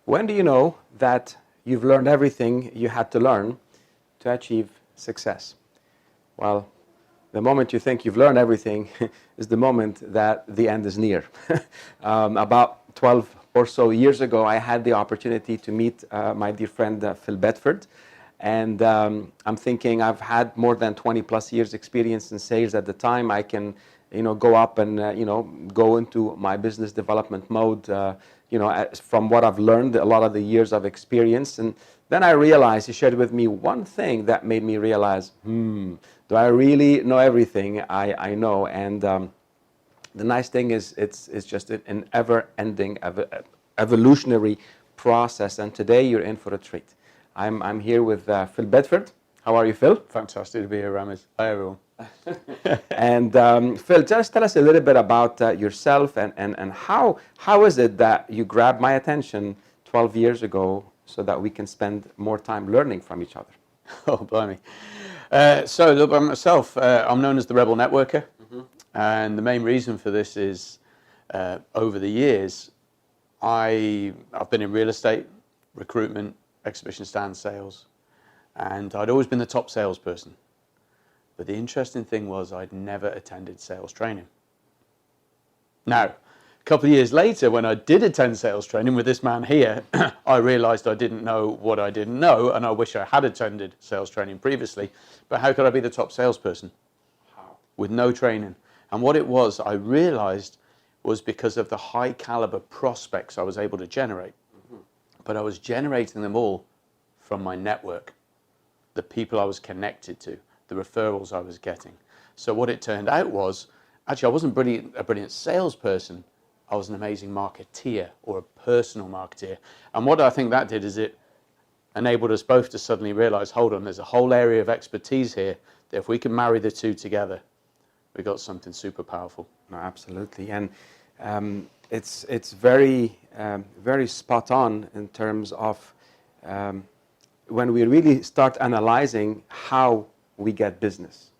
When do you know that you've learned everything you had to learn to achieve success? Well, the moment you think you've learned everything is the moment that the end is near. About 12 or so years ago, I had the opportunity to meet my dear friend Phil Bedford. And I'm thinking I've had more than 20 plus years experience in sales at the time. I can, go up and, go into my business development mode, from what I've learned, a lot of the years of experience. And then I realized, he shared with me one thing that made me realize, do I really know everything I know? And the nice thing is it's just an ever-ending evolutionary process. And today you're in for a treat. I'm here with Phil Bedford. How are you, Phil? Fantastic to be here, Ramez. Hi, everyone. And Phil, just tell us a little bit about yourself and how is it that you grabbed my attention 12 years ago so that we can spend more time learning from each other? Oh, blimey. So, look, about myself, I'm known as the Rebel Networker. And the main reason for this is, over the years, I've been in real estate, recruitment, exhibition stand sales, and I'd always been the top salesperson. But the interesting thing was I'd never attended sales training. Now, a couple of years later, when I did attend sales training with this man here, I realized I didn't know what I didn't know, and I wish I had attended sales training previously. But how could I be the top salesperson? How? With no training. And what it was, I realized, was because of the high caliber prospects I was able to generate. But I was generating them all from my network, the people I was connected to, the referrals I was getting. So what it turned out was, actually I wasn't a brilliant salesperson, I was an amazing marketeer or a personal marketeer. And what I think that did is it enabled us both to suddenly realize, hold on, there's a whole area of expertise here that if we can marry the two together, we got something super powerful. No, absolutely. And it's very, very spot on in terms of when we really start analyzing how we get business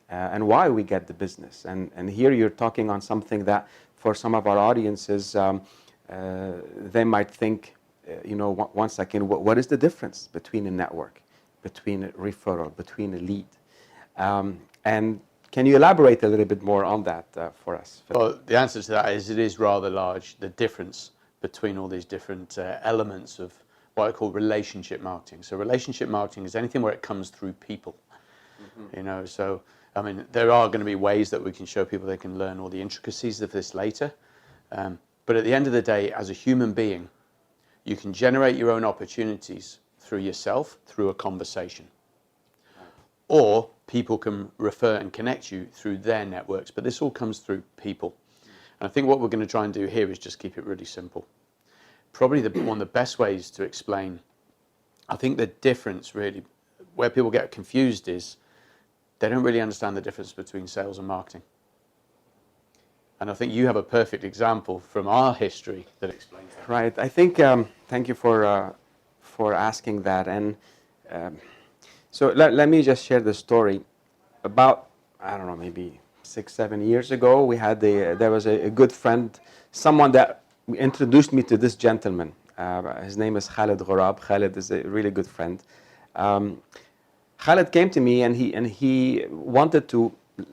and why we get the business. And here you're talking on something that for some of our audiences, they might think, 1 second, what is the difference between a network, between a referral, between a lead? And can you elaborate a little bit more on that for us? Well, the answer to that is it is rather large, the difference between all these different elements of what I call relationship marketing. So relationship marketing is anything where it comes through people. So, I mean, there are going to be ways that we can show people they can learn all the intricacies of this later. But at the end of the day, as a human being, you can generate your own opportunities through yourself, through a conversation. Or people can refer and connect you through their networks, but this all comes through people. And I think what we're going to try and do here is just keep it really simple. Probably one of the best ways to explain, I think the difference really, where people get confused is, they don't really understand the difference between sales and marketing. And I think you have a perfect example from our history that explains that. Right. I think, thank you for asking that. And so let me just share the story. About, I don't know, maybe 6-7 years ago, there was a good friend, someone that introduced me to this gentleman. His name is Khalid Ghurab. Khalid is a really good friend. Khalid came to me and he wanted to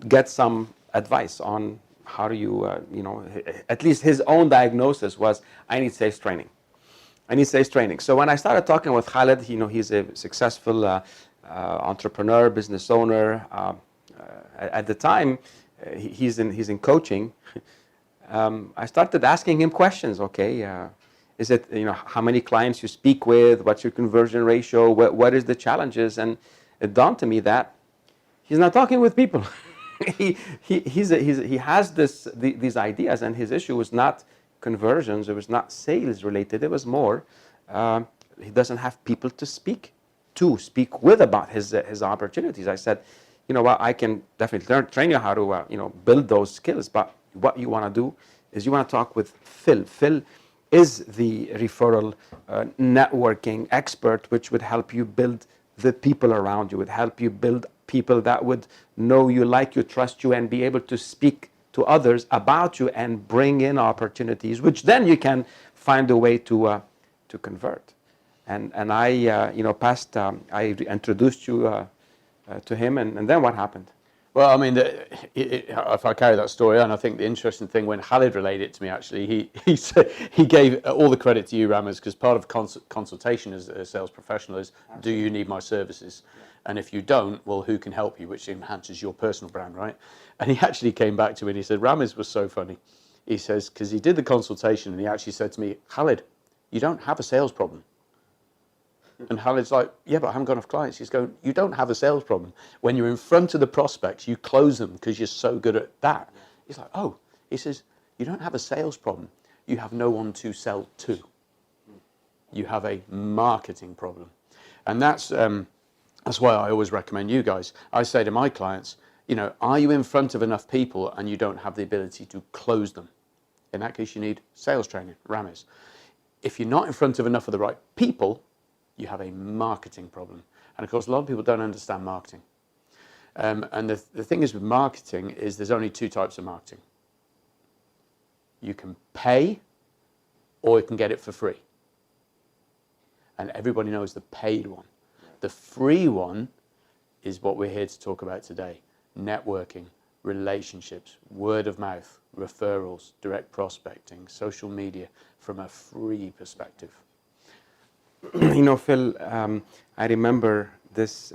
get some advice on how do you, at least his own diagnosis was, I need sales training. I need sales training. So when I started talking with Khalid, he's a successful entrepreneur, business owner. At the time, he's in coaching. I started asking him questions. Okay, is it how many clients you speak with? What's your conversion ratio? What is the challenges? And it dawned to me that he's not talking with people. he has these ideas, and his issue was not conversions. It was not sales related. It was more he doesn't have people to speak with about his opportunities. I said, what, I can definitely train you how to build those skills, but what you want to do is you want to talk with Phil. Phil is the referral networking expert, which would help you build the people around you, would help you build people that would know you, like you, trust you, and be able to speak to others about you and bring in opportunities, which then you can find a way to to convert. And I, I introduced you to him, and then what happened? Well, I mean, if I carry that story on, I think the interesting thing when Khalid relayed it to me, actually, he said, he gave all the credit to you, Ramez, because part of consultation as a sales professional is, do you need my services? Yeah. And if you don't, well, who can help you, which enhances your personal brand, right? And he actually came back to me and he said, Ramez was so funny. He says, because he did the consultation and he actually said to me, Khalid, you don't have a sales problem. And Khalid's like, yeah, but I haven't got enough clients. He's going, you don't have a sales problem. When you're in front of the prospects, you close them because you're so good at that. He's like, oh. He says, you don't have a sales problem. You have no one to sell to. You have a marketing problem. And that's why I always recommend you guys. I say to my clients, are you in front of enough people and you don't have the ability to close them? In that case, you need sales training, Ramez. If you're not in front of enough of the right people, you have a marketing problem. And of course, a lot of people don't understand marketing. And the thing is with marketing is there's only two types of marketing. You can pay or you can get it for free. And everybody knows the paid one. The free one is what we're here to talk about today. Networking, relationships, word of mouth, referrals, direct prospecting, social media from a free perspective. Phil, I remember this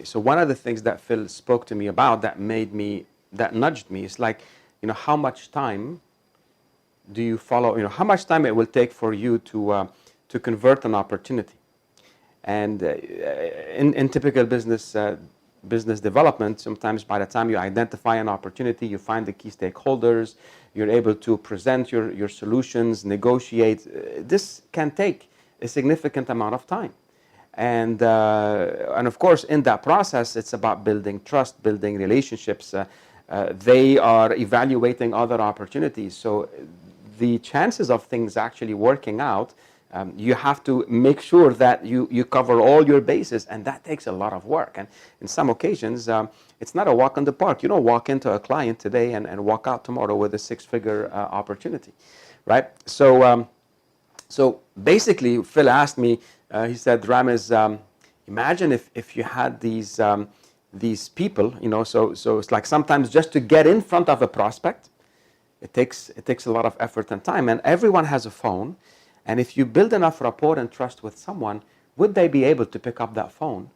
so one of the things that Phil spoke to me about that nudged me is like, how much time do you follow, how much time it will take for you to convert an opportunity. And in typical business development, sometimes by the time you identify an opportunity, you find the key stakeholders, you're able to present your solutions, negotiate. This can take a significant amount of time. And of course, in that process, it's about building trust, building relationships. They are evaluating other opportunities. So the chances of things actually working out, you have to make sure that you cover all your bases, and that takes a lot of work. And in some occasions, it's not a walk in the park. You don't walk into a client today and walk out tomorrow with a six-figure opportunity, right? So basically, Phil asked me, he said, Ramez, imagine if you had these people, so it's like sometimes just to get in front of a prospect, it takes a lot of effort and time, and everyone has a phone, and if you build enough rapport and trust with someone, would they be able to pick up that phone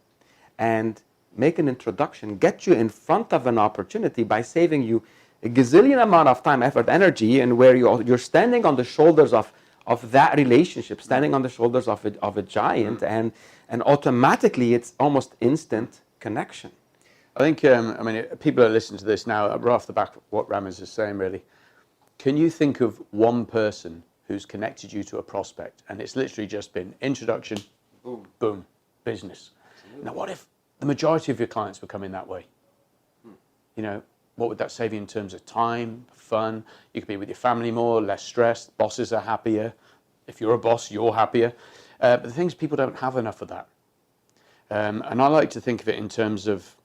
and make an introduction, get you in front of an opportunity by saving you a gazillion amount of time, effort, energy, and where you're standing on the shoulders of that relationship, standing on the shoulders of a giant, and automatically it's almost instant connection. I think, people are listening to this now, right off the back of what Ramez is saying, really. Can you think of one person who's connected you to a prospect, and it's literally just been introduction, boom, boom, business. Absolutely. Now, what if the majority of your clients were coming that way? What would that save you in terms of time, fun? You could be with your family more, less stressed. Bosses are happier. If you're a boss, you're happier. But the thing is, people don't have enough of that. And I like to think of it in terms of,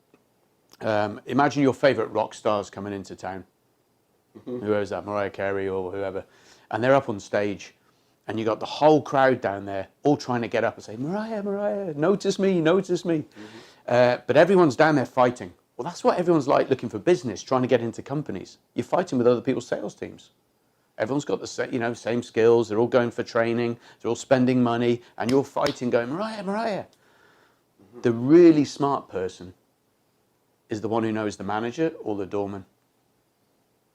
imagine your favorite rock stars coming into town. Whoever's that, Mariah Carey or whoever. And they're up on stage, and you got the whole crowd down there all trying to get up and say, Mariah, Mariah, notice me, notice me. But everyone's down there fighting. Well, that's what everyone's like looking for business, trying to get into companies. You're fighting with other people's sales teams. Everyone's got the same skills. They're all going for training. They're all spending money, and you're fighting, going, Mariah, Mariah. The really smart person is the one who knows the manager or the doorman,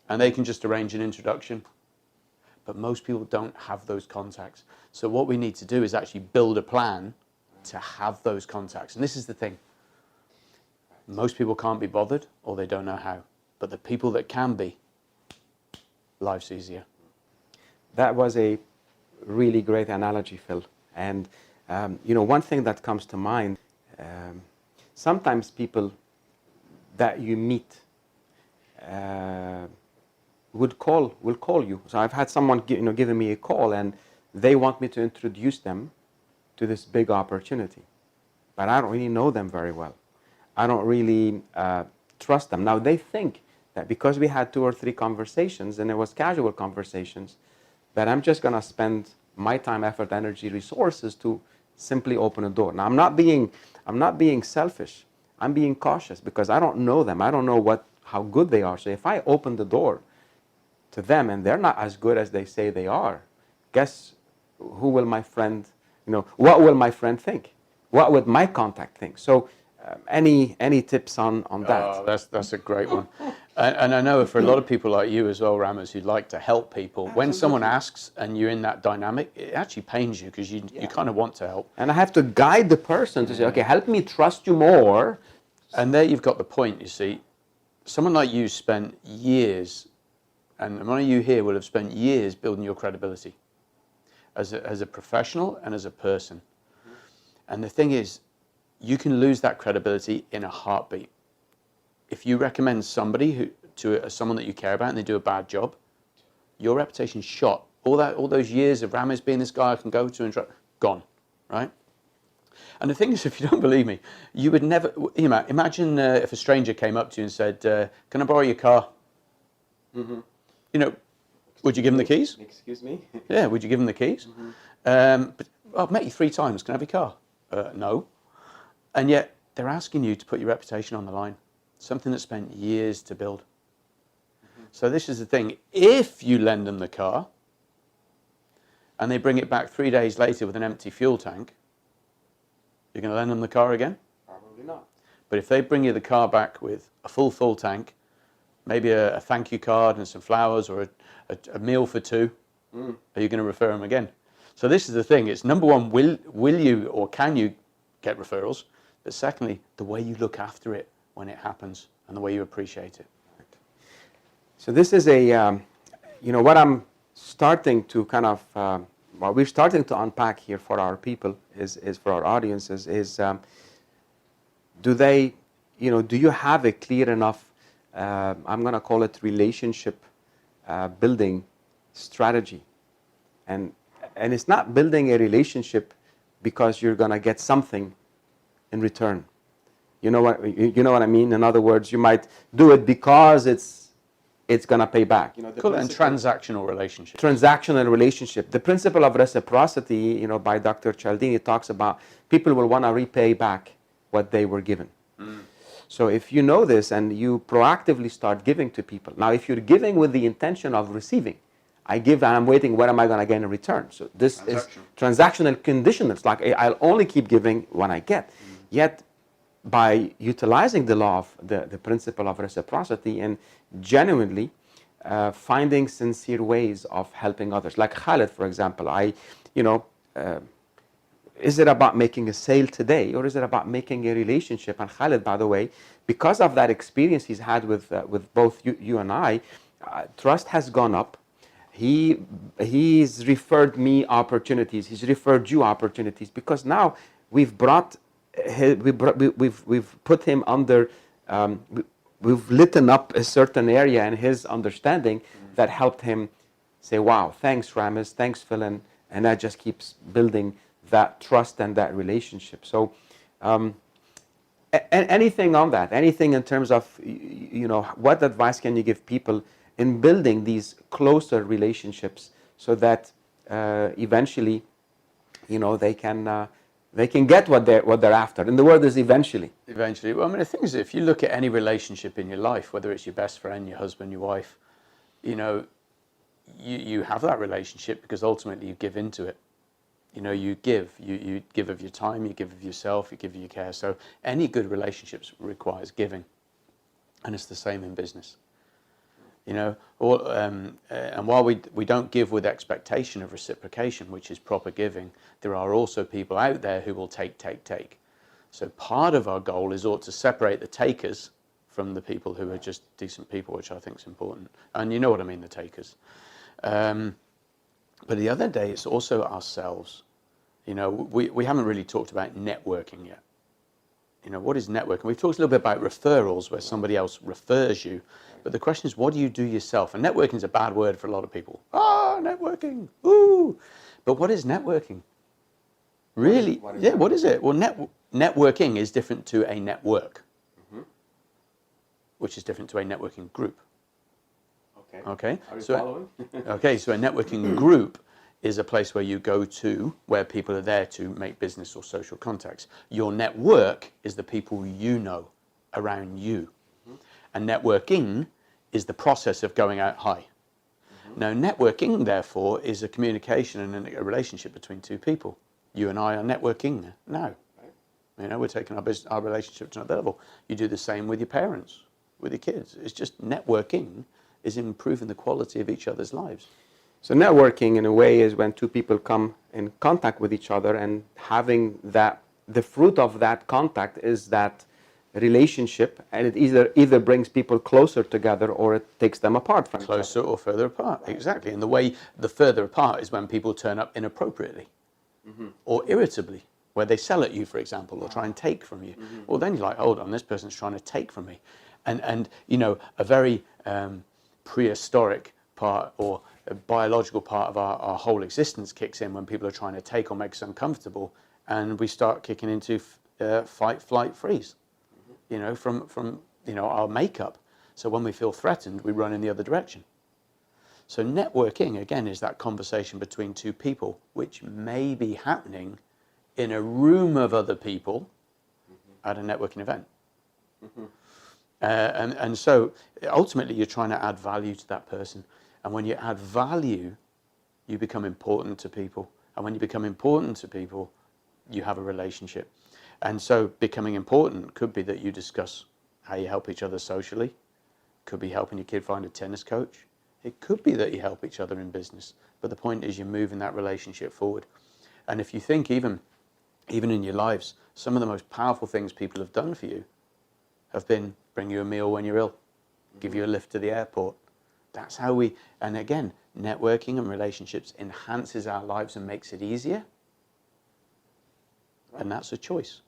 and they can just arrange an introduction. But most people don't have those contacts. So what we need to do is actually build a plan to have those contacts. And this is the thing. Most people can't be bothered, or they don't know how. But the people that can be, life's easier. That was a really great analogy, Phil. And, one thing that comes to mind, sometimes people that you meet will call you. So I've had someone giving me a call, and they want me to introduce them to this big opportunity. But I don't really know them very well. I don't really trust them. Now, they think that because we had 2 or 3 conversations, and it was casual conversations, that I'm just going to spend my time, effort, energy, resources to simply open a door. Now, I'm not being selfish. I'm being cautious because I don't know them. I don't know how good they are. So if I open the door to them and they're not as good as they say they are, guess who will my friend, what will my friend think? What would my contact think? So any tips on that? Oh, that's a great one. And I know for a lot of people like you as well, Ramez, who'd like to help people, when someone asks and you're in that dynamic, it actually pains you because you kind of want to help. And I have to guide the person to say, okay, help me trust you more. And there you've got the point, you see. Someone like you spent years, and one of you here will have spent years building your credibility as a professional and as a person. And the thing is, you can lose that credibility in a heartbeat. If you recommend somebody to someone that you care about and they do a bad job, your reputation's shot. All those years of Ramez being this guy I can go to and gone, right? And the thing is, if you don't believe me, you would never. Imagine if a stranger came up to you and said, "Can I borrow your car?" Mm-hmm. Would you give them the keys? Excuse me? Yeah, would you give them the keys? Mm-hmm. But I've met you 3 times. Can I have your car? No. And yet they're asking you to put your reputation on the line, something that spent years to build. Mm-hmm. So this is the thing. If you lend them the car and they bring it back 3 days later with an empty fuel tank, you're going to lend them the car again? Probably not. But if they bring you the car back with a full tank, maybe a thank you card and some flowers or a meal for 2, are you going to refer them again? So this is the thing. It's number one, will you or can you get referrals? But secondly, the way you look after it when it happens and the way you appreciate it. So this is what I'm starting to kind of, what we're starting to unpack here for our people is for our audiences is, do you have a clear enough, I'm going to call it relationship building strategy, and it's not building a relationship because you're going to get something in return. You know what I mean? In other words, you might do it because it's going to pay back. Cool. And transactional relationship. Transactional relationship. The principle of reciprocity, by Dr. Cialdini, talks about people will want to repay back what they were given. So if you know this and you proactively start giving to people. Now, if you're giving with the intention of receiving, I give and I'm waiting, what am I going to get in return? So this is transactional conditional. It's like I'll only keep giving when I get. Yet, by utilizing the law of the principle of reciprocity and genuinely finding sincere ways of helping others. Like Khalid, for example, is it about making a sale today or is it about making a relationship? And Khalid, by the way, because of that experience he's had with both you and I, trust has gone up. He's referred me opportunities. He's referred you opportunities because now we've put him under. We've lit up a certain area in his understanding that helped him say, "Wow, thanks, Ramez. Thanks, Phil," and that just keeps building that trust and that relationship. So, anything on that? Anything in terms of what advice can you give people in building these closer relationships so that eventually, they can get what they're after. And the word is eventually. Eventually. Well, I mean, the thing is, if you look at any relationship in your life, whether it's your best friend, your husband, your wife, you have that relationship because ultimately you give into it. You give of your time, you give of yourself, you give of your care. So any good relationships requires giving, and it's the same in business. And while we don't give with expectation of reciprocation, which is proper giving, there are also people out there who will take. So part of our goal is to separate the takers from the people who are just decent people, which I think is important. And you know what I mean, the takers. But the other day, it's also ourselves. We haven't really talked about networking yet. What is networking? We've talked a little bit about referrals, where somebody else refers you. But the question is, what do you do yourself? And networking is a bad word for a lot of people. Networking. Ooh. But what is networking? Really? What is it? Well, networking is different to a network, which is different to a networking group. Okay. Are you following? Okay, so a networking group is a place where you go to, where people are there to make business or social contacts. Your network is the people you know around you. And networking is the process of going out high. Now, networking, therefore, is a communication and a relationship between two people. You and I are networking now. You know, we're taking our relationship to another level. You do the same with your parents, with your kids. It's just networking is improving the quality of each other's lives. So networking, in a way, is when two people come in contact with each other, and having that, the fruit of that contact is that relationship, and it either brings people closer together or it takes them apart from each other. Closer or further apart, exactly. And the further apart is when people turn up inappropriately or irritably, where they sell at you, for example, or try and take from you. Well, then you're like, hold on, this person's trying to take from me. And you know, a very prehistoric part or a biological part of our whole existence kicks in when people are trying to take or make us uncomfortable, and we start kicking into fight, flight, freeze. You know, from you know, our makeup. So when we feel threatened, we run in the other direction. So networking, again, is that conversation between two people, which may be happening in a room of other people at a networking event. And so ultimately, you're trying to add value to that person. And when you add value, you become important to people. And when you become important to people, you have a relationship. And so becoming important could be that you discuss how you help each other socially. Could be helping your kid find a tennis coach. It could be that you help each other in business. But the point is you're moving that relationship forward. And if you think even in your lives, some of the most powerful things people have done for you have been bring you a meal when you're ill, give you a lift to the airport. That's how and again, networking and relationships enhances our lives and makes it easier. And that's a choice.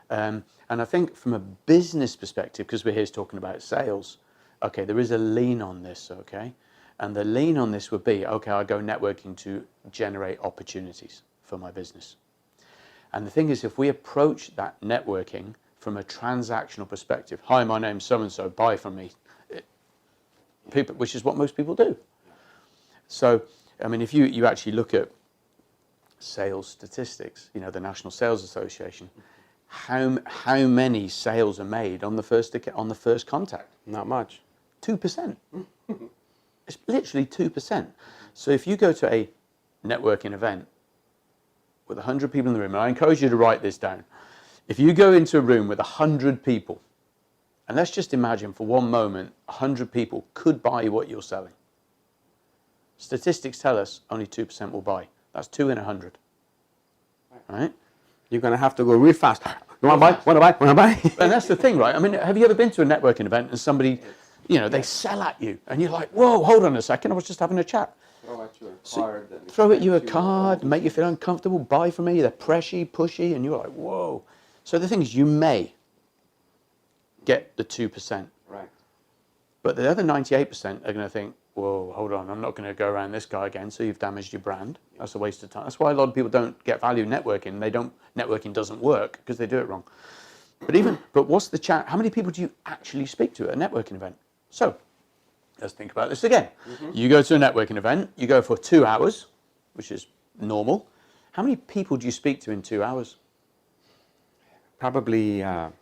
And I think from a business perspective, because we're here talking about sales, okay, there is a lean on this, okay? And the lean on this would be, okay, I go networking to generate opportunities for my business. And the thing is, if we approach that networking from a transactional perspective, hi, my name's so-and-so, buy from me, people, which is what most people do. So, I mean, if you actually look at sales statistics, you know, the National Sales Association, how many sales are made on the first contact? Not much. 2%. It's literally 2%. So if you go to a networking event with 100 people in the room, and I encourage you to write this down. If you go into a room with 100 people, and let's just imagine for one moment, 100 people could buy what you're selling. Statistics tell us only 2% will buy. That's 2 in 100. Right? You're going to have to go real fast. You want to buy? Want to buy? Want to buy? And that's the thing, right? I mean, have you ever been to a networking event and somebody, you know, they sell at you and you're like, whoa, hold on a second, I was just having a chat. Throw at you a card. Throw at you a card, make you feel uncomfortable, buy from me, they're pushy, and you're like, whoa. So the thing is, you may get the 2%. Right. But the other 98% are going to think, whoa, hold on, I'm not going to go around this guy again, so you've damaged your brand. That's a waste of time. That's why a lot of people don't get value networking. Networking doesn't work because they do it wrong. But what's the chat? How many people do you actually speak to at a networking event? So, let's think about this again. You go to a networking event, you go for 2 hours, which is normal. How many people do you speak to in 2 hours? Probably 5.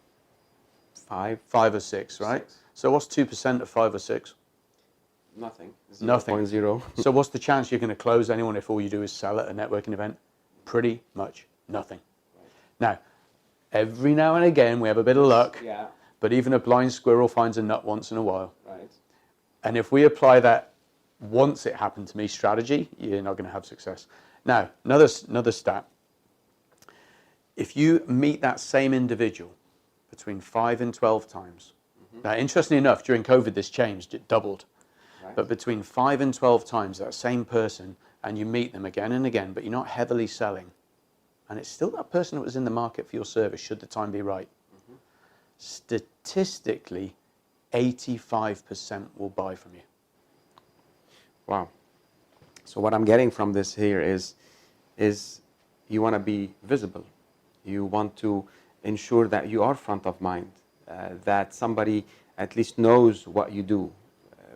5 or 6, right? 6. So what's 2% of 5 or 6? Nothing. Nothing. 0.0. So what's the chance you're going to close anyone if all you do is sell at a networking event? Pretty much nothing. Right. Now, every now and again we have a bit of luck, but even a blind squirrel finds a nut once in a while. Right. And if we apply that once it happened to me strategy, you're not going to have success. Now, another stat. If you meet that same individual between 5 and 12 times, now interestingly enough, during COVID this changed, it doubled. Right. But between 5 and 12 times, that same person, and you meet them again and again, but you're not heavily selling, and it's still that person that was in the market for your service, should the time be right. Statistically, 85% will buy from you. Wow. So what I'm getting from this here is you want to be visible. You want to ensure that you are front of mind, that somebody at least knows what you do.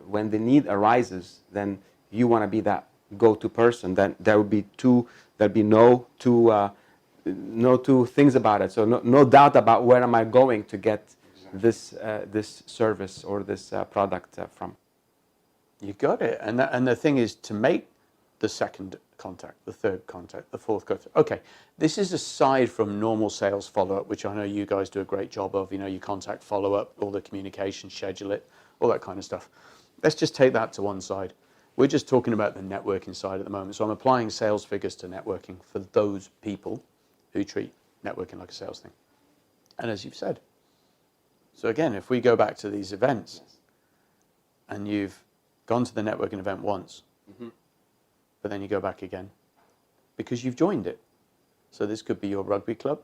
When the need arises, then you want to be that go-to person, then there'd be no two things about it. So no doubt about where am I going to get this service or this product from. You got it. And the thing is to make the second contact, the third contact, the fourth contact. Okay, this is aside from normal sales follow-up, which I know you guys do a great job of. You know, you contact follow-up, all the communication, schedule it, all that kind of stuff. Let's just take that to one side. We're just talking about the networking side at the moment. So I'm applying sales figures to networking for those people who treat networking like a sales thing. And as you've said, so again, if we go back to these events, and you've gone to the networking event once, but then you go back again because you've joined it. So this could be your rugby club,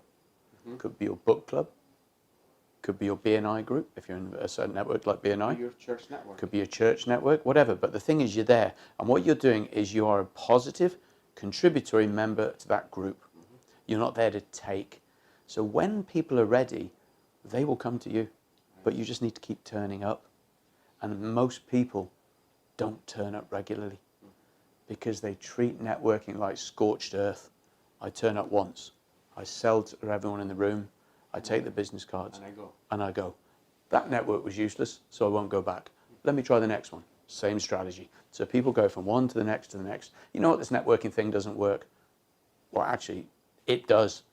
could be your book club, could be your BNI group, if you're in a certain network like BNI. Your church network. Could be your church network, whatever. But the thing is, you're there. And what you're doing is you are a positive, contributory member to that group. You're not there to take. So when people are ready, they will come to you. But you just need to keep turning up. And most people don't turn up regularly because they treat networking like scorched earth. I turn up once. I sell to everyone in the room. I take the business cards. And I go. That network was useless, so I won't go back. Let me try the next one. Same strategy. So people go from one to the next to the next. You know what? This networking thing doesn't work. Well, actually, it does.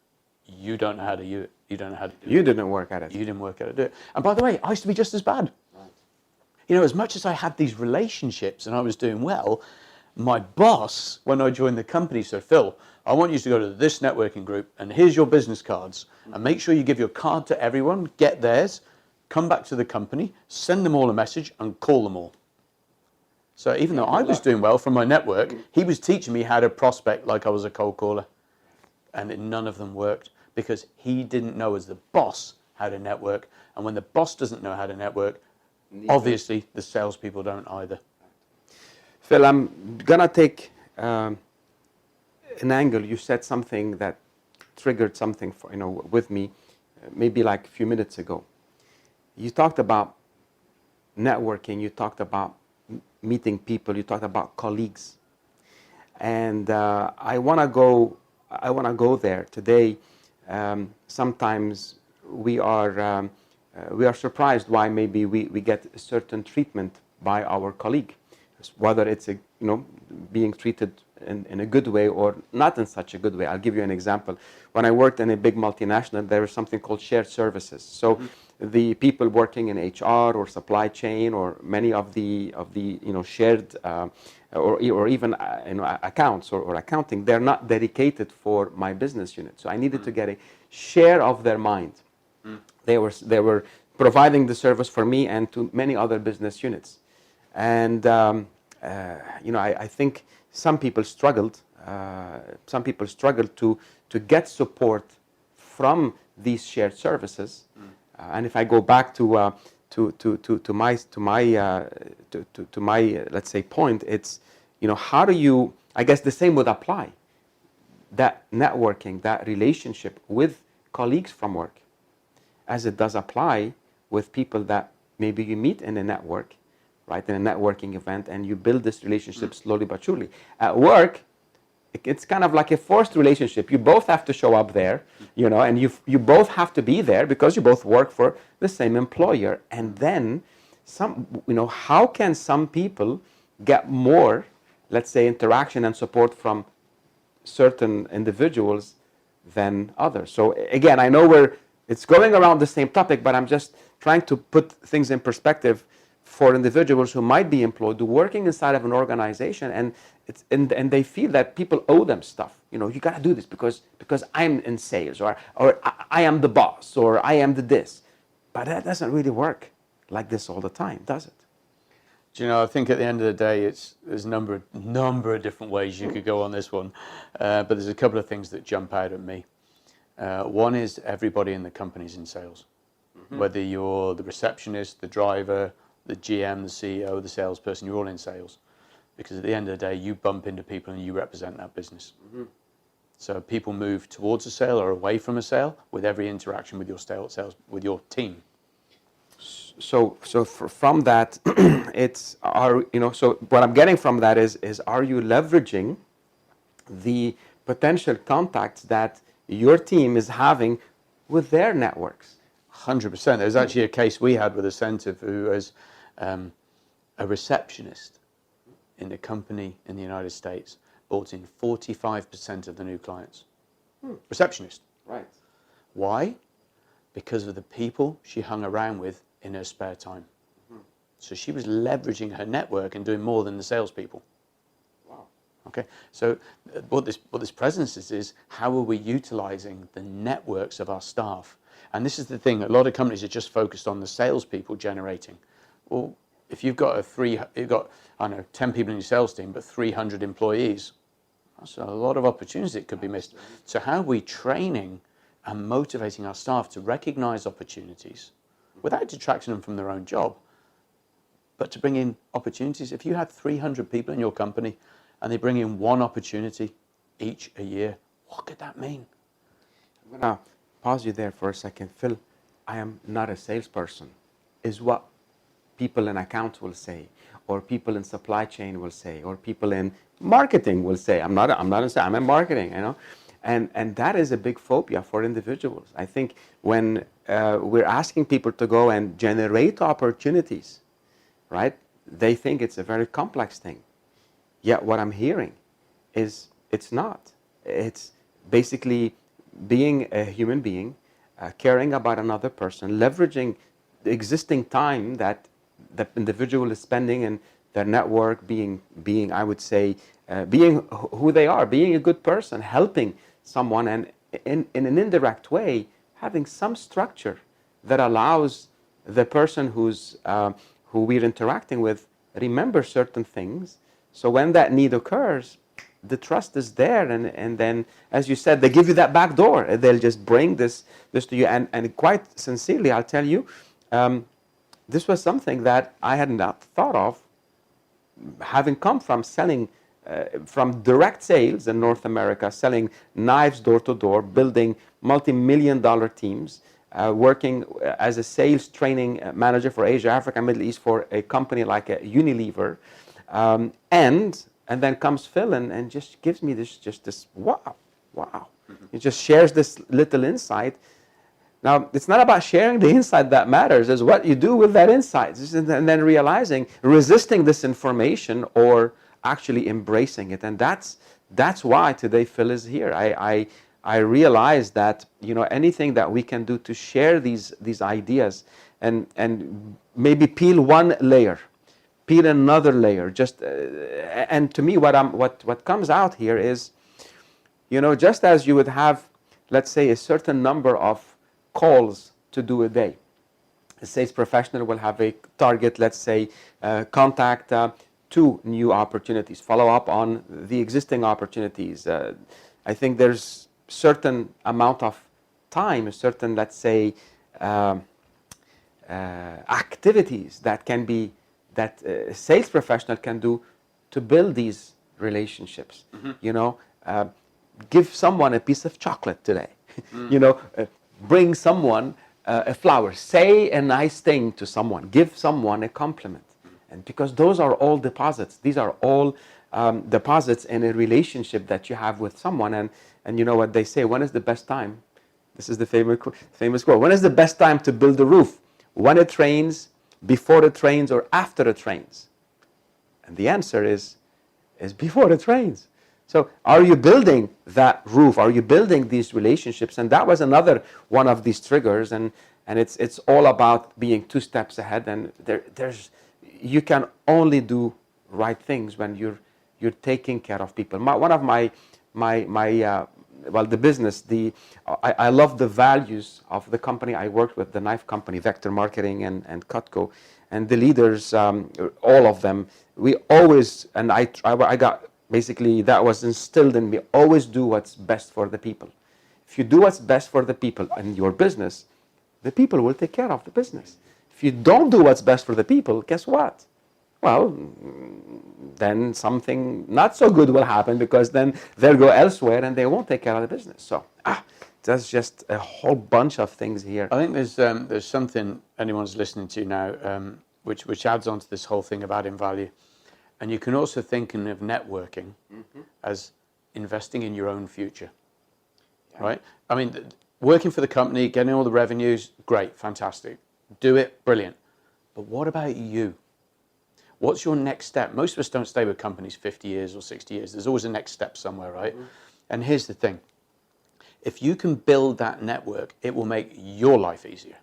You don't know how to do it. You don't know how to do it. You didn't work at it. You didn't work out how to do it. And by the way, I used to be just as bad. Right. You know, as much as I had these relationships and I was doing well, my boss, when I joined the company, said, Phil, I want you to go to this networking group and here's your business cards. And make sure you give your card to everyone, get theirs, come back to the company, send them all a message and call them all. So even though I was doing well from my network, he was teaching me how to prospect like I was a cold caller. And none of them worked because he didn't know as the boss how to network. And when the boss doesn't know how to network, obviously the salespeople don't either. Phil, I'm going to take an angle. You said something that triggered something with me maybe like a few minutes ago. You talked about networking. You talked about meeting people. You talked about colleagues. And I want to go there today. Sometimes we are surprised why maybe we get a certain treatment by our colleague, whether it's being treated in a good way or not in such a good way. I'll give you an example. When I worked in a big multinational, there was something called shared services. So the people working in HR or supply chain or many of the shared or even accounts or accounting, they're not dedicated for my business unit. So I needed to get a share of their mind. They were providing the service for me and to many other business units. And I think some people struggled. To get support from these shared services. And if I go back to my let's say point, it's how do you? I guess the same would apply. That networking, that relationship with colleagues from work, as it does apply with people that maybe you meet in a network, right, in a networking event, and you build this relationship slowly but surely. At work, it's kind of like a forced relationship. You both have to show up there, and you both have to be there because you both work for the same employer. And then how can some people get more, let's say, interaction and support from certain individuals than others? So again, I know it's going around the same topic, but I'm just trying to put things in perspective for individuals who might be employed, working inside of an organization, and they feel that people owe them stuff. You got to do this because I'm in sales, or I am the boss, or I am the this. But that doesn't really work like this all the time, does it? Do you know, I think at the end of the day, there's a number of different ways you could go on this one. But there's a couple of things that jump out at me. One is everybody in the company's in sales. Whether you're the receptionist, the driver, the GM, the CEO, the salesperson, you're all in sales. Because at the end of the day, you bump into people and you represent that business. So people move towards a sale or away from a sale with every interaction with your sales with your team. From that, it's so what I'm getting from that is are you leveraging the potential contacts that your team is having with their networks? 100%. There's actually a case we had with a Centre who was a receptionist in a company in the United States, brought in 45% of the new clients. Receptionist. Right. Why? Because of the people she hung around with in her spare time. So she was leveraging her network and doing more than the salespeople. Wow. Okay, so what this presence is how are we utilizing the networks of our staff? And this is the thing, a lot of companies are just focused on the salespeople generating. Well, if you've got I don't know, 10 people in your sales team, but 300 employees, that's a lot of opportunities that could be missed. So how are we training and motivating our staff to recognize opportunities without detracting them from their own job, but to bring in opportunities? If you had 300 people in your company and they bring in one opportunity each a year, what could that mean? I'm going to pause you there for a second. Phil, I am not a salesperson, is what people in accounts will say, or people in supply chain will say, or people in marketing will say. I'm in marketing, and that is a big phobia for individuals. I think when we're asking people to go and generate opportunities, right, they think it's a very complex thing. Yet what I'm hearing is it's not. It's basically being a human being, caring about another person, leveraging the existing time that the individual is spending in their network, being I would say, being who they are, being a good person, helping someone, and in an indirect way, having some structure that allows the person who we're interacting with remember certain things. So when that need occurs, the trust is there, and then, as you said, they give you that back door. They'll just bring this to you, and quite sincerely, I'll tell you, this was something that I had not thought of, having come from selling, from direct sales in North America, selling knives door to door, building multi-million-dollar teams, working as a sales training manager for Asia, Africa, Middle East for a company like Unilever, and then comes Phil and just gives me this wow. He just shares this little insight. Now, it's not about sharing the insight that matters, it's what you do with that insight. And then realizing, resisting this information or actually embracing it. And that's why today Phil is here. I realize that anything that we can do to share these ideas and maybe peel one layer, peel another layer, and to me what comes out here is, just as you would have, let's say, a certain number of calls to do a day. A sales professional will have a target, let's say, contact 2 new opportunities, follow up on the existing opportunities. I think there's certain amount of time, a certain, let's say, activities that a sales professional can do to build these relationships. Give someone a piece of chocolate today. Bring someone a flower. Say a nice thing to someone. Give someone a compliment. And because those are all deposits. These are all deposits in a relationship that you have with someone. And you know what they say, when is the best time? This is the famous quote. When is the best time to build a roof? When it rains, before it rains, or after it rains? And the answer is before it rains. So are you building that roof? Are you building these relationships? And that was another one of these triggers. And it's all about being 2 steps ahead. And you can only do right things when you're taking care of people. One of the business, I love the values of the company I worked with, the knife company, Vector Marketing and Cutco, and the leaders, all of them. We always, and I got. Basically, that was instilled in me. Always do what's best for the people. If you do what's best for the people in your business, the people will take care of the business. If you don't do what's best for the people, guess what? well, then something not so good will happen, because then they'll go elsewhere and they won't take care of the business. So that's just a whole bunch of things here. I think there's something anyone's listening to now, which adds on to this whole thing of adding value. And you can also think of networking as investing in your own future, right? I mean, working for the company, getting all the revenues, great, fantastic. Do it, brilliant. But what about you? What's your next step? Most of us don't stay with companies 50 years or 60 years. There's always a next step somewhere, right? And here's the thing. If you can build that network, it will make your life easier.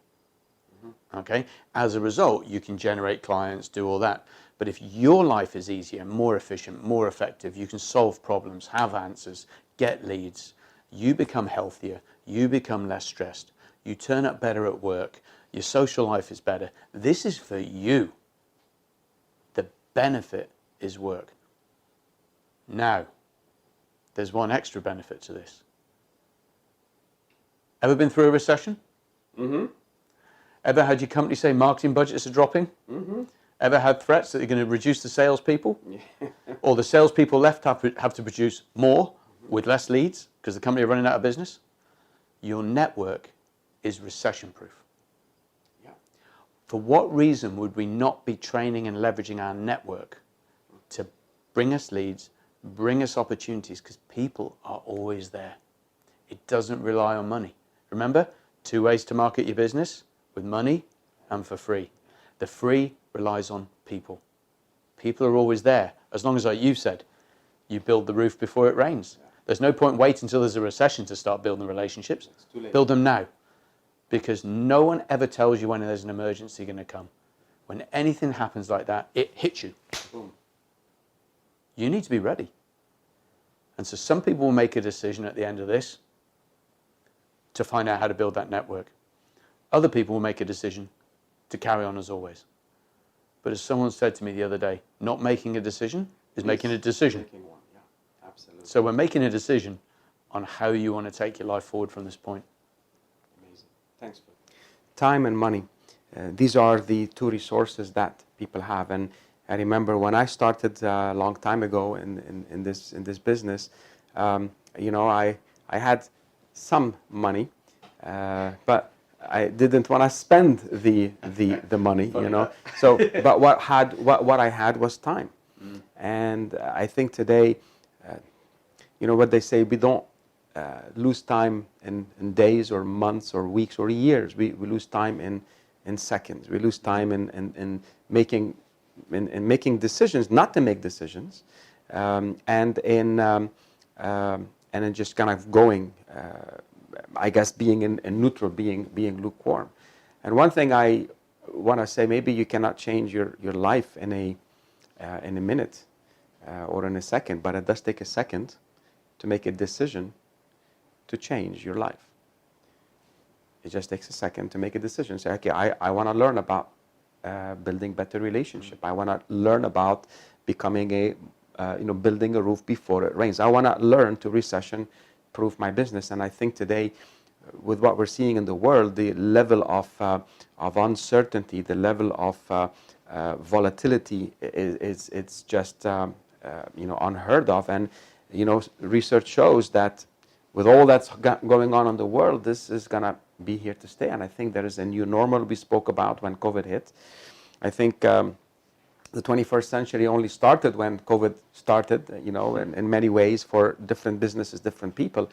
Okay? As a result, you can generate clients, do all that. But if your life is easier, more efficient, more effective, you can solve problems, have answers, get leads, you become healthier, you become less stressed, you turn up better at work, your social life is better. This is for you. The benefit is work. Now, there's one extra benefit to this. Ever been through a recession? Ever had your company say marketing budgets are dropping? Ever had threats that you're going to reduce the salespeople? Or the salespeople left have to produce more with less leads because the company are running out of business? Your network is recession-proof. For what reason would we not be training and leveraging our network to bring us leads, bring us opportunities? Because people are always there. It doesn't rely on money. Remember, 2 ways to market your business: with money and for free. The free relies on people. People are always there. As long as, like you've said, you build the roof before it rains. There's no point waiting until there's a recession to start building relationships. It's too late. Build them now. Because no one ever tells you when there's an emergency going to come. When anything happens like that, it hits you. Boom. You need to be ready. And so some people will make a decision at the end of this to find out how to build that network. Other people will make a decision to carry on as always. But as someone said to me the other day, not making a decision is making a decision. Making one, yeah, absolutely. So we're making a decision on how you want to take your life forward from this point. Amazing. Thanks, Phil. Time and money. These are the 2 resources that people have. And I remember when I started a long time ago in this business, I had some money, but I didn't want to spend the money, So, but what I had was time, and I think today, what they say, we don't lose time in days or months or weeks or years. We lose time in seconds. We lose time in making decisions, not to make decisions, and in just kind of going. I guess being in neutral, being lukewarm. And one thing I want to say, maybe you cannot change your life in a minute or in a second, but it does take a second to make a decision to change your life. It just takes a second to make a decision. Say, okay, I want to learn about building better relationship. I want to learn about becoming building a roof before it rains. I want to learn to recession-proof my business. And I think today, with what we're seeing in the world, the level of uncertainty, the level of volatility it's just unheard of. And research shows that with all that's going on in the world, this is going to be here to stay. And I think there is a new normal we spoke about when COVID hit. I think the 21st century only started when COVID started, in many ways for different businesses, different people.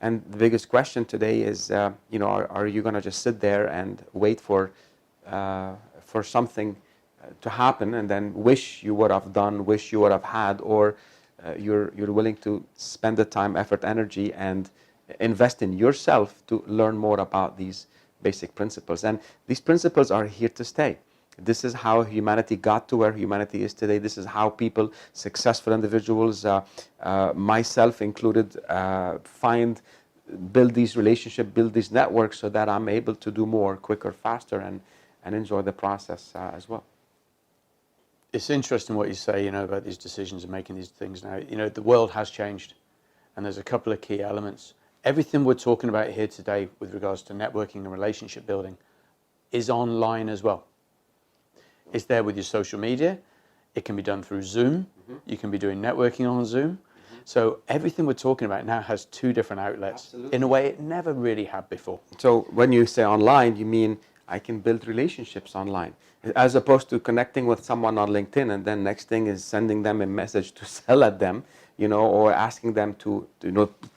And the biggest question today is, are you going to just sit there and wait for something to happen and then wish you would have done, wish you would have had, or you're willing to spend the time, effort, energy, and invest in yourself to learn more about these basic principles. And these principles are here to stay. This is how humanity got to where humanity is today. This is how people, successful individuals, myself included, build these relationships, build these networks so that I'm able to do more quicker, faster, and enjoy the process as well. It's interesting what you say, about these decisions and making these things now. The world has changed, and there's a couple of key elements. Everything we're talking about here today with regards to networking and relationship building is online as well. It's there with your social media. It can be done through Zoom. You can be doing networking on Zoom. So everything we're talking about now has two different outlets. Absolutely. In a way it never really had before. So when you say online, you mean I can build relationships online, as opposed to connecting with someone on LinkedIn and then next thing is sending them a message to sell at them, or asking them to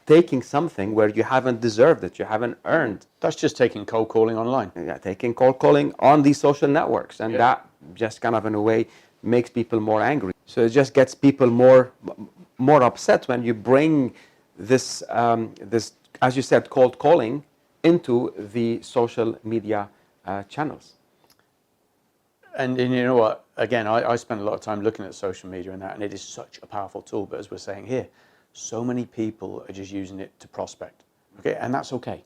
taking something where you haven't deserved it, you haven't earned. That's just taking cold calling online. Yeah, taking cold calling on these social networks, and that just kind of in a way makes people more angry. So it just gets people more upset when you bring this, as you said, cold calling into the social media channels. And you know what? Again, I spend a lot of time looking at social media and that, and it is such a powerful tool. But as we're saying here, so many people are just using it to prospect. Okay, and that's okay.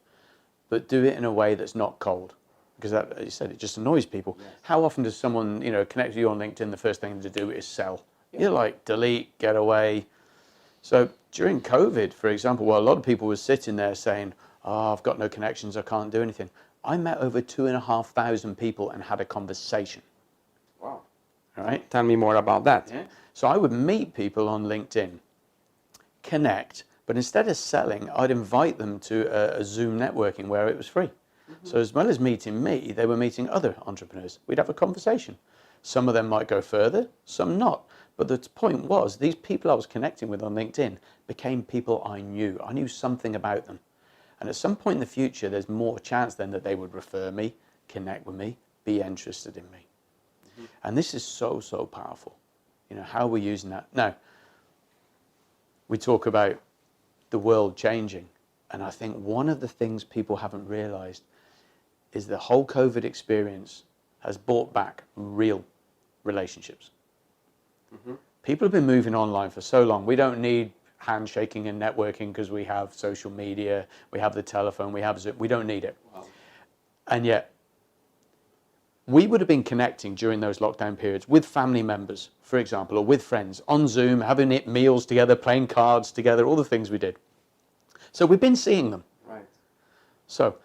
But do it in a way that's not cold, because that, as you said, it just annoys people. Yes. How often does someone, connect with you on LinkedIn? The first thing to do is sell. Yeah. You're like, delete, get away. So during COVID, for example, while a lot of people were sitting there saying, "Oh, I've got no connections, I can't do anything," I met over 2,500 people and had a conversation. Wow. All right. Tell me more about that. Yeah. So I would meet people on LinkedIn, connect, but instead of selling, I'd invite them to a Zoom networking where it was free. So as well as meeting me, they were meeting other entrepreneurs. We'd have a conversation. Some of them might go further, some not. But the point was, these people I was connecting with on LinkedIn became people I knew. I knew something about them. And at some point in the future, there's more chance then that they would refer me, connect with me, be interested in me. And this is so, so powerful. How we're using that. Now, we talk about the world changing. And I think one of the things people haven't realized is the whole COVID experience has brought back real relationships. People have been moving online for so long. We don't need handshaking and networking because we have social media, we have the telephone, we have Zoom. We don't need it. Wow. And yet, we would have been connecting during those lockdown periods with family members, for example, or with friends on Zoom, having meals together, playing cards together, all the things we did. So we've been seeing them. Right. So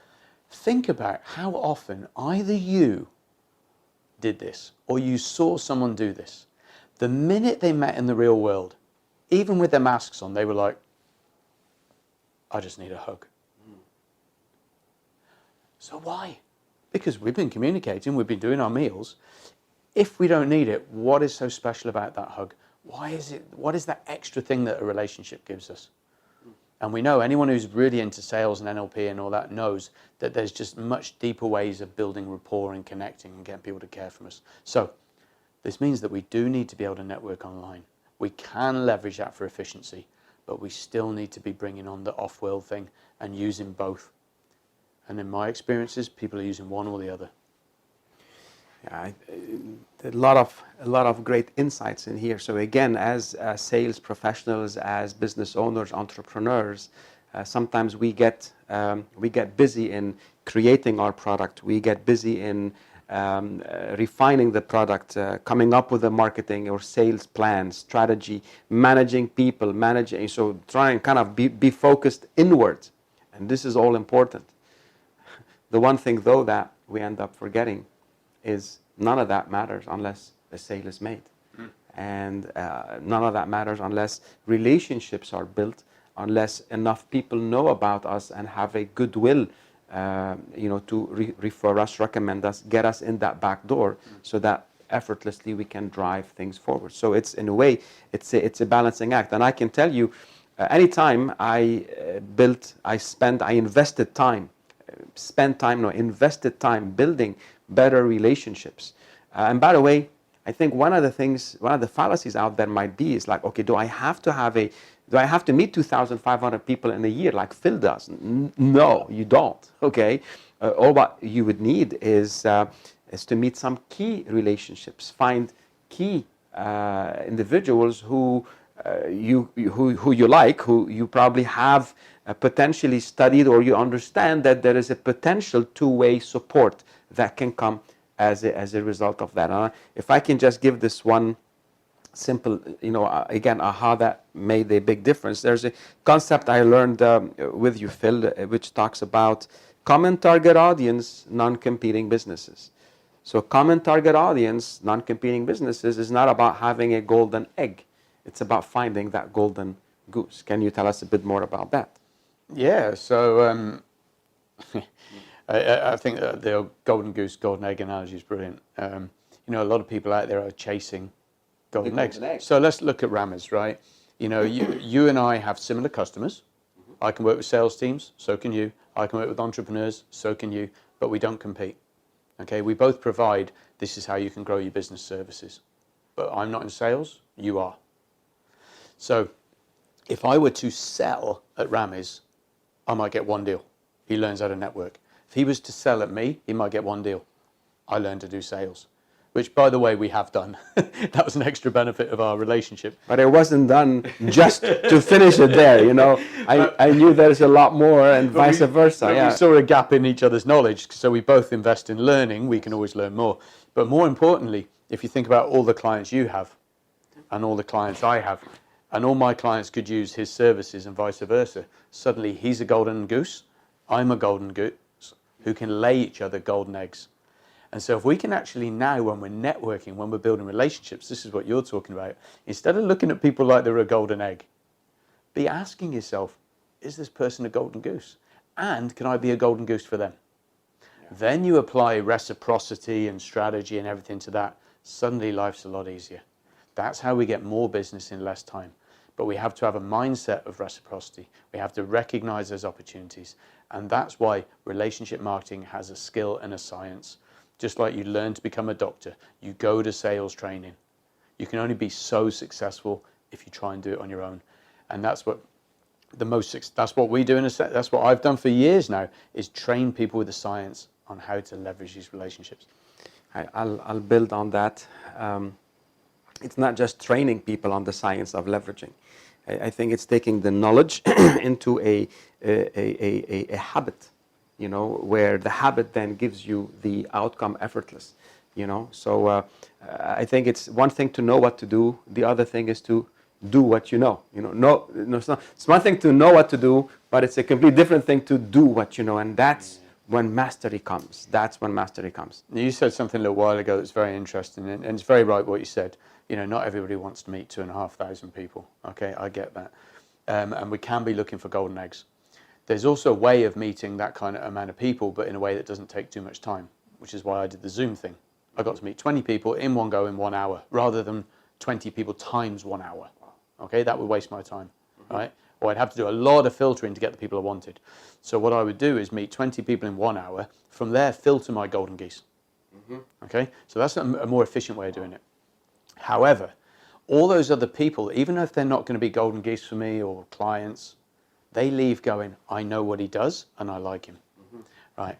think about how often either you did this or you saw someone do this. The minute they met in the real world, even with their masks on, they were like, "I just need a hug." So why? Because we've been communicating, we've been doing our meals. If we don't need it, what is so special about that hug? What is that extra thing that a relationship gives us? And we know anyone who's really into sales and NLP and all that knows that there's just much deeper ways of building rapport and connecting and getting people to care from us. So this means that we do need to be able to network online. We can leverage that for efficiency, but we still need to be bringing on the off-world thing and using both. And in my experiences, people are using one or the other. Yeah, a lot of great insights in here. So again, as sales professionals, as business owners, entrepreneurs, sometimes we get busy in creating our product. We get busy in refining the product, coming up with a marketing or sales plan, strategy, managing people, so try and kind of be focused inward. And this is all important. The one thing though that we end up forgetting is none of that matters unless a sale is made. And none of that matters unless relationships are built, unless enough people know about us and have a goodwill to refer us, recommend us, get us in that back door so that effortlessly we can drive things forward. So it's, in a way, it's a balancing act. And I can tell you, anytime invested time building better relationships. And by the way, I think one of the fallacies out there might be is like, okay, do I have to meet 2,500 people in a year like Phil does? No, you don't. Okay, all what you would need is to meet some key relationships, find key individuals who you like, who you probably have potentially studied, or you understand that there is a potential two-way support that can come as a result of that. If I can just give this one simple, again, how that made a big difference. There's a concept I learned with you, Phil, which talks about common target audience, non-competing businesses. So common target audience, non-competing businesses, is not about having a golden egg. It's about finding that golden goose. Can you tell us a bit more about that? Yeah, so I think that the golden goose, golden egg analogy is brilliant. You know, a lot of people out there are chasing golden eggs. So let's look at Ramez, right? You know, you and I have similar customers. I can work with sales teams, so can you. I can work with entrepreneurs, so can you, but we don't compete. Okay, we both provide, this is how you can grow your business services. But I'm not in sales, you are. So if I were to sell at Ramez, I might get one deal. He learns how to network. If he was to sell at me, he might get one deal. I learned to do sales, which, by the way, we have done. That was an extra benefit of our relationship. But it wasn't done just to finish it there, you know. I knew there's a lot more, and vice versa. We saw a gap in each other's knowledge, so we both invest in learning. We can always learn more. But more importantly, if you think about all the clients you have and all the clients I have, and all my clients could use his services and vice versa, suddenly he's a golden goose, I'm a golden goose, who can lay each other golden eggs. And so if we can actually now, when we're networking, when we're building relationships, this is what you're talking about, instead of looking at people like they're a golden egg, be asking yourself, is this person a golden goose? And can I be a golden goose for them? Yeah. Then you apply reciprocity and strategy and everything to that. Suddenly life's a lot easier. That's how we get more business in less time. But we have to have a mindset of reciprocity. We have to recognize those opportunities. And that's why relationship marketing has a skill and a science. Just like you learn to become a doctor, you go to sales training. You can only be so successful if you try and do it on your own. And that's what we do that's what I've done for years now, is train people with the science on how to leverage these relationships. I'll build on that. It's not just training people on the science of leveraging. I think it's taking the knowledge into a habit, you know, where the habit then gives you the outcome effortless, you know. So I think it's one thing to know what to do. The other thing is to do what you know. You know, it's one thing to know what to do, but it's a completely different thing to do what you know, and that's when mastery comes. That's when mastery comes. You said something a little while ago that's very interesting, and it's very right what you said. You know, not everybody wants to meet 2,500 people. Okay, I get that. And we can be looking for golden eggs. There's also a way of meeting that kind of amount of people, but in a way that doesn't take too much time, which is why I did the Zoom thing. I got to meet 20 people in one go in 1 hour, rather than 20 people times 1 hour. Okay, that would waste my time, right? Or I'd have to do a lot of filtering to get the people I wanted. So what I would do is meet 20 people in 1 hour, from there filter my golden geese. Okay, so that's a more efficient way of doing it. However, all those other people, even if they're not going to be golden geese for me or clients, they leave going, I know what he does and I like him, right?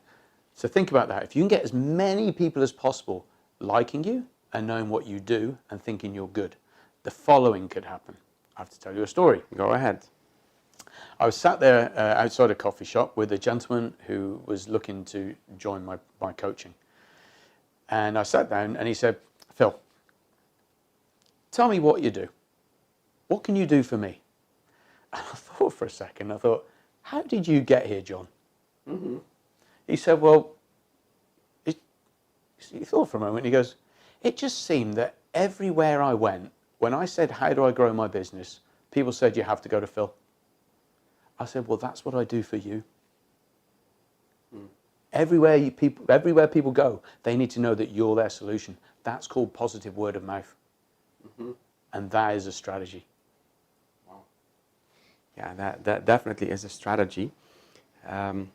So think about that. If you can get as many people as possible liking you and knowing what you do and thinking you're good, the following could happen. I have to tell you a story. Go ahead. I was sat there outside a coffee shop with a gentleman who was looking to join my coaching. And I sat down and he said, Phil, tell me what you do. What can you do for me? And I thought for a second, how did you get here, John? He said, well, he thought for a moment, he goes, it just seemed that everywhere I went, when I said, how do I grow my business? People said, you have to go to Phil. I said, well, that's what I do for you. Everywhere people go, they need to know that you're their solution. That's called positive word of mouth. And that is a strategy. Wow. Yeah, that definitely is a strategy. And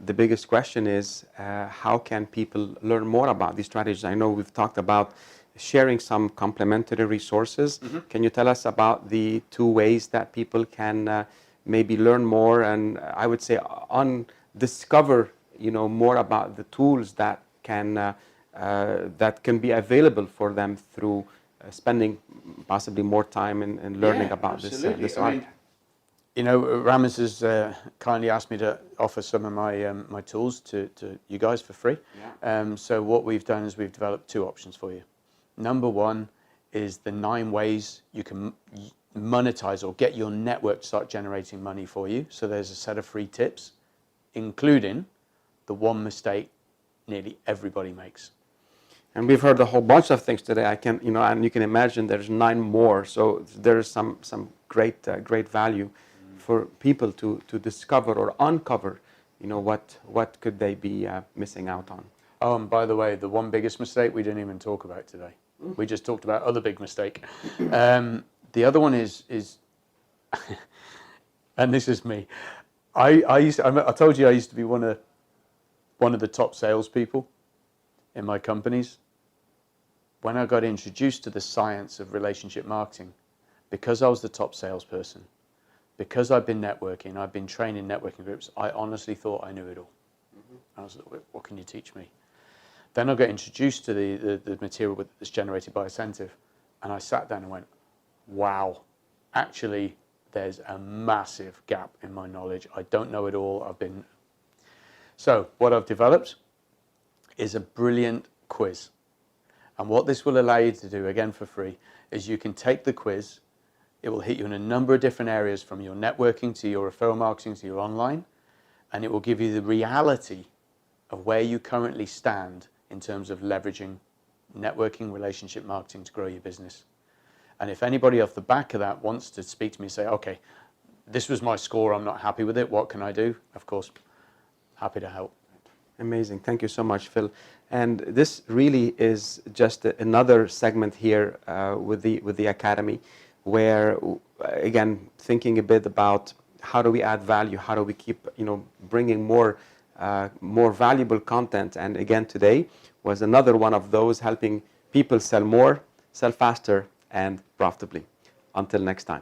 the biggest question is, how can people learn more about these strategies? I know we've talked about sharing some complementary resources. Can you tell us about the 2 ways that people can maybe learn more and, I would say, discover, you know, more about the tools that can be available for them through spending possibly more time in learning about this art? You know, Ramez has kindly asked me to offer some of my tools to you guys for free. So what we've done is we've developed 2 options for you. Number 1 is the 9 ways you can monetize or get your network to start generating money for you. So there's a set of free tips, including the 1 mistake nearly everybody makes. And we've heard a whole bunch of things today. I can, and you can imagine there's 9 more. So there's some great value for people to discover or uncover, what could they be missing out on. Oh, and by the way, the one biggest mistake we didn't even talk about today. We just talked about other big mistake. The other one is, and this is me. I told you I used to be one of the top salespeople in my companies. When I got introduced to the science of relationship marketing, because I was the top salesperson, because I've been networking, I've been trained in networking groups, I honestly thought I knew it all. I was like, what can you teach me? Then I got introduced to the material that's generated by Ascentive, and I sat down and went, wow, actually there's a massive gap in my knowledge. I don't know it all. So what I've developed is a brilliant quiz. And what this will allow you to do, again for free, is you can take the quiz. It will hit you in a number of different areas, from your networking to your referral marketing to your online, and it will give you the reality of where you currently stand in terms of leveraging networking, relationship marketing to grow your business. And if anybody off the back of that wants to speak to me and say, okay, this was my score, I'm not happy with it, what can I do? Of course, happy to help. Amazing. Thank you so much, Phil. And this really is just another segment here with the Academy, where, again, thinking a bit about how do we add value, how do we keep bringing more valuable content. And again, today was another one of those, helping people sell more, sell faster, and profitably. Until next time.